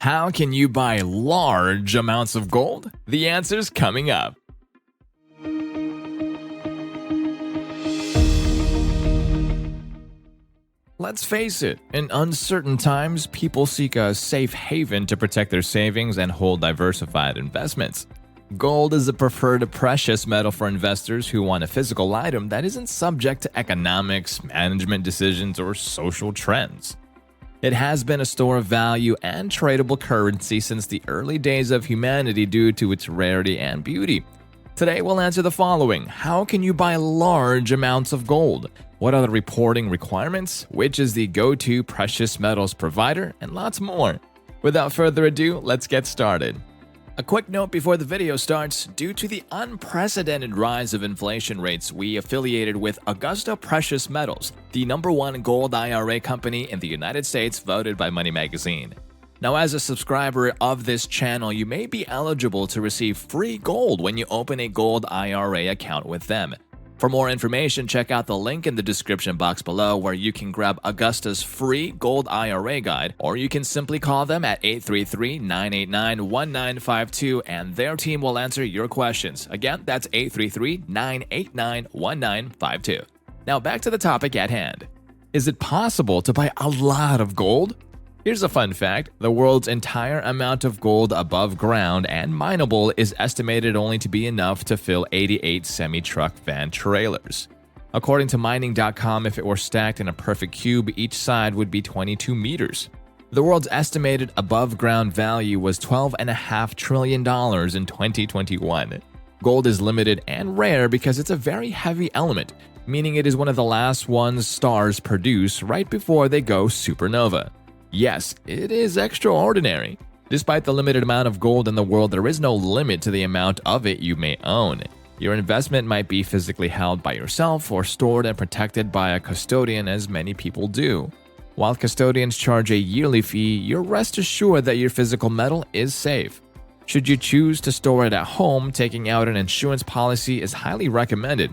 How can you buy large amounts of gold? The answer's coming up. Let's face it, in uncertain times, people seek a safe haven to protect their savings and hold diversified investments. Gold is a preferred precious metal for investors who want a physical item that isn't subject to economics, management decisions, or social trends. It has been a store of value and tradable currency since the early days of humanity due to its rarity and beauty. Today, we'll answer the following. How can you buy large amounts of gold? What are the reporting requirements? Which is the go-to precious metals provider? And lots more. Without further ado, let's get started. A quick note before the video starts. Due to the unprecedented rise of inflation rates, we affiliated with Augusta Precious Metals, the #1 gold IRA company in the United States voted by Money Magazine. Now, as a subscriber of this channel, you may be eligible to receive free gold when you open a gold IRA account with them. For more information, check out the link in the description box below where you can grab Augusta's free gold IRA guide, or you can simply call them at 833-989-1952 and their team will answer your questions. Again, that's 833-989-1952. Now back to the topic at hand. Is it possible to buy a lot of gold? Here's a fun fact. The world's entire amount of gold above ground and mineable is estimated only to be enough to fill 88 semi-truck van trailers. According to mining.com, if it were stacked in a perfect cube, each side would be 22 meters. The world's estimated above-ground value was $12.5 trillion in 2021. Gold is limited and rare because it's a very heavy element, meaning it is one of the last ones stars produce right before they go supernova. Yes, it is extraordinary. Despite the limited amount of gold in the world, there is no limit to the amount of it you may own. Your investment might be physically held by yourself or stored and protected by a custodian, as many people do. While custodians charge a yearly fee, you're rest assured that your physical metal is safe. Should you choose to store it at home, taking out an insurance policy is highly recommended.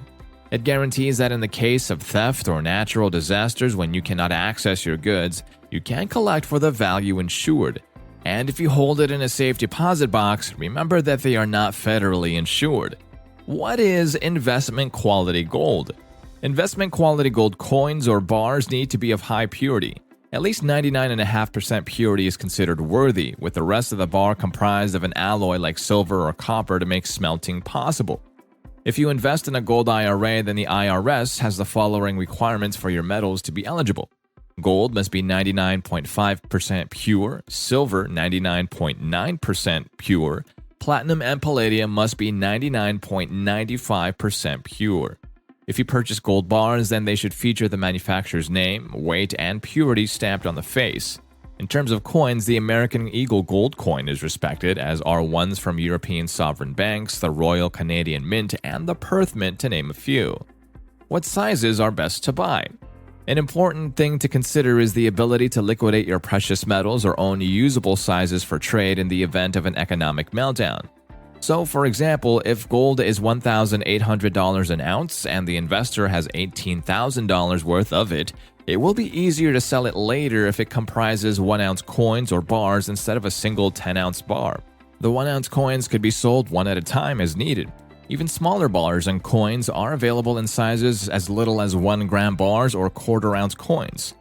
It guarantees that in the case of theft or natural disasters when you cannot access your goods, you can collect for the value insured. And if you hold it in a safe deposit box, remember that they are not federally insured. What is investment quality gold? Investment quality gold coins or bars need to be of high purity. At least 99.5% purity is considered worthy, with the rest of the bar comprised of an alloy like silver or copper to make smelting possible. If you invest in a gold IRA, then the IRS has the following requirements for your metals to be eligible. Gold must be 99.5% pure, silver 99.9% pure, platinum and palladium must be 99.95% pure. If you purchase gold bars, then they should feature the manufacturer's name, weight, and purity stamped on the face. In terms of coins, the American Eagle gold coin is respected, as are ones from European sovereign banks, the Royal Canadian Mint, and the Perth Mint, to name a few. What sizes are best to buy? An important thing to consider is the ability to liquidate your precious metals or own usable sizes for trade in the event of an economic meltdown. So, for example, if gold is $1,800 an ounce and the investor has $18,000 worth of it, it will be easier to sell it later if it comprises 1-ounce coins or bars instead of a single 10-ounce bar. The 1-ounce coins could be sold one at a time as needed. Even smaller bars and coins are available in sizes as little as 1-gram bars or quarter-ounce coins.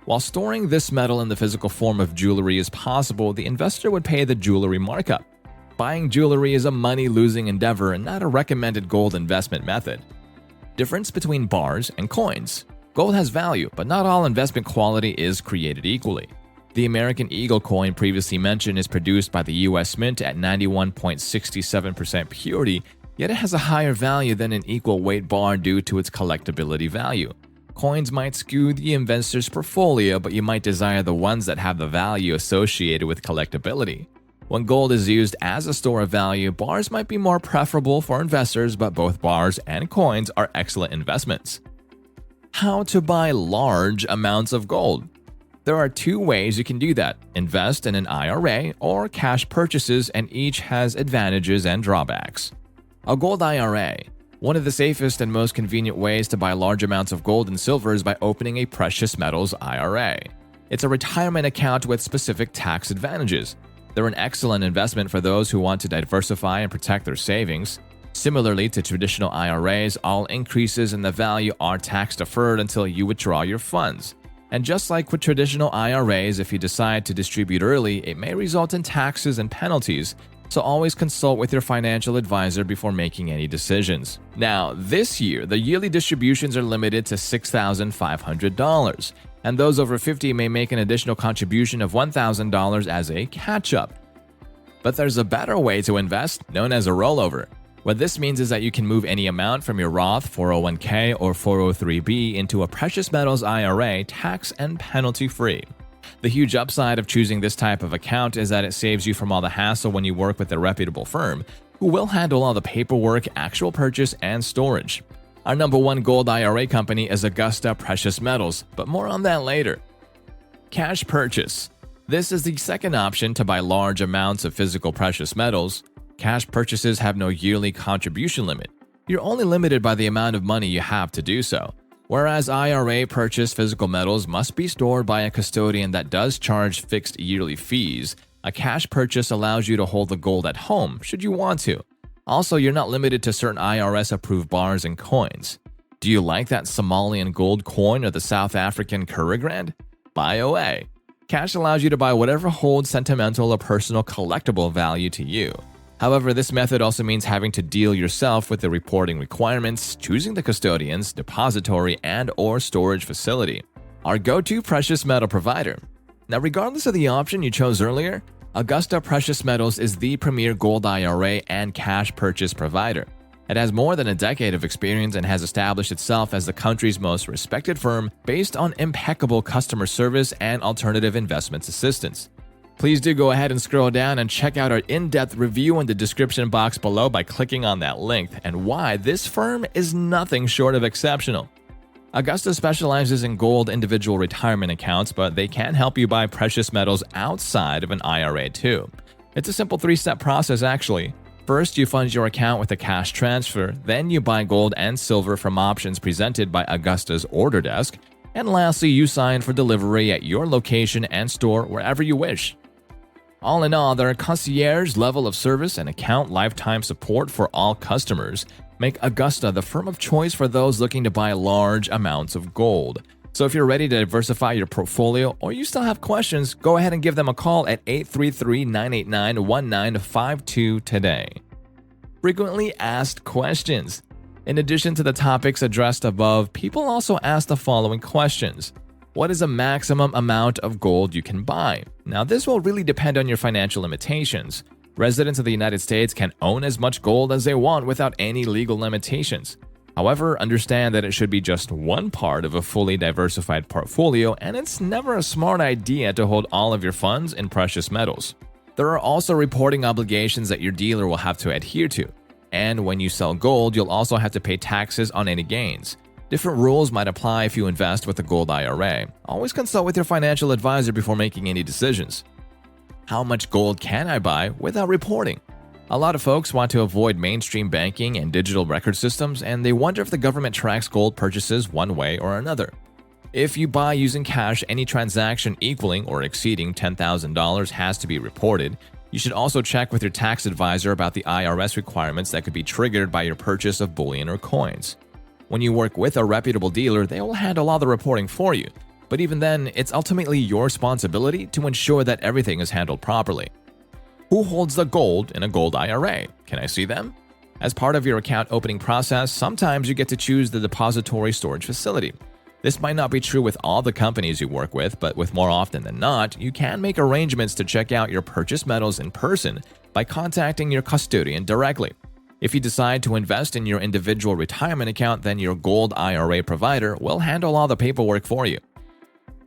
While storing this metal in the physical form of jewelry is possible, the investor would pay the jewelry markup. Buying jewelry is a money-losing endeavor and not a recommended gold investment method. Difference between bars and coins. Gold has value, but not all investment quality is created equally. The American Eagle coin previously mentioned is produced by the U.S. Mint at 91.67% purity, yet it has a higher value than an equal weight bar due to its collectability value. Coins might skew the investor's portfolio, but you might desire the ones that have the value associated with collectability. When gold is used as a store of value, bars might be more preferable for investors, but both bars and coins are excellent investments. How to buy large amounts of gold? There are two ways you can do that: invest in an IRA or cash purchases, and each has advantages and drawbacks. A gold IRA. One of the safest and most convenient ways to buy large amounts of gold and silver is by opening a precious metals IRA. It's a retirement account with specific tax advantages. They're an excellent investment for those who want to diversify and protect their savings. Similarly to traditional IRAs, all increases in the value are tax-deferred until you withdraw your funds. And just like with traditional IRAs, if you decide to distribute early, it may result in taxes and penalties, so always consult with your financial advisor before making any decisions. Now, this year, the yearly distributions are limited to $6,500, and those over 50 may make an additional contribution of $1,000 as a catch-up. But there's a better way to invest, known as a rollover. What this means is that you can move any amount from your Roth, 401k, or 403b into a precious metals IRA tax and penalty-free. The huge upside of choosing this type of account is that it saves you from all the hassle when you work with a reputable firm, who will handle all the paperwork, actual purchase, and storage. Our number one gold IRA company is Augusta Precious Metals, but more on that later. Cash purchase. This is the second option to buy large amounts of physical precious metals. Cash purchases have no yearly contribution limit. You're only limited by the amount of money you have to do so. Whereas IRA purchased physical metals must be stored by a custodian that does charge fixed yearly fees, a cash purchase allows you to hold the gold at home should you want to. Also, you're not limited to certain IRS-approved bars and coins. Do you like that Somalian gold coin or the South African Kurigrand? Buy away. Cash allows you to buy whatever holds sentimental or personal collectible value to you. However, this method also means having to deal yourself with the reporting requirements, choosing the custodians, depository, and/or storage facility. Our go-to precious metal provider. Now, regardless of the option you chose earlier, Augusta Precious Metals is the premier gold IRA and cash purchase provider. It has more than a decade of experience and has established itself as the country's most respected firm based on impeccable customer service and alternative investments assistance. Please do go ahead and scroll down and check out our in-depth review in the description box below by clicking on that link and why this firm is nothing short of exceptional. Augusta specializes in gold individual retirement accounts, but they can help you buy precious metals outside of an IRA too. It's a simple three-step process actually. First, you fund your account with a cash transfer, then you buy gold and silver from options presented by Augusta's order desk, and lastly, you sign for delivery at your location and store wherever you wish. All in all, their concierge level of service and account lifetime support for all customers make Augusta the firm of choice for those looking to buy large amounts of gold. So if you're ready to diversify your portfolio or you still have questions, go ahead and give them a call at 833-989-1952 today. Frequently asked questions. In addition to the topics addressed above, people also ask the following questions. What is a maximum amount of gold you can buy? Now, this will really depend on your financial limitations. Residents of the United States can own as much gold as they want without any legal limitations. However, understand that it should be just one part of a fully diversified portfolio, and it's never a smart idea to hold all of your funds in precious metals. There are also reporting obligations that your dealer will have to adhere to. And when you sell gold, you'll also have to pay taxes on any gains. Different rules might apply if you invest with a gold IRA. Always consult with your financial advisor before making any decisions. How much gold can I buy without reporting? A lot of folks want to avoid mainstream banking and digital record systems, and they wonder if the government tracks gold purchases one way or another. If you buy using cash, any transaction equaling or exceeding $10,000 has to be reported. You should also check with your tax advisor about the IRS requirements that could be triggered by your purchase of bullion or coins. When you work with a reputable dealer, they will handle all the reporting for you. But even then, it's ultimately your responsibility to ensure that everything is handled properly. Who holds the gold in a gold IRA? Can I see them? As part of your account opening process, sometimes you get to choose the depository storage facility. This might not be true with all the companies you work with, but with more often than not, you can make arrangements to check out your purchased metals in person by contacting your custodian directly. If you decide to invest in your individual retirement account, then your gold IRA provider will handle all the paperwork for you.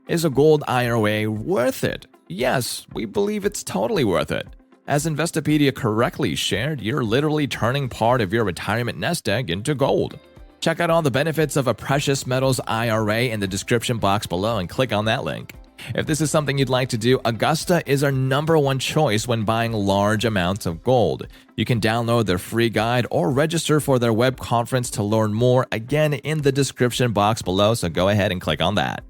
Is a gold IRA worth it? Yes, we believe it's totally worth it. As Investopedia correctly shared, you're literally turning part of your retirement nest egg into gold. Check out all the benefits of a precious metals IRA in the description box below and click on that link. If this is something you'd like to do, Augusta is our number one choice when buying large amounts of gold. You can download their free guide or register for their web conference to learn more, again in the description box below, so go ahead and click on that.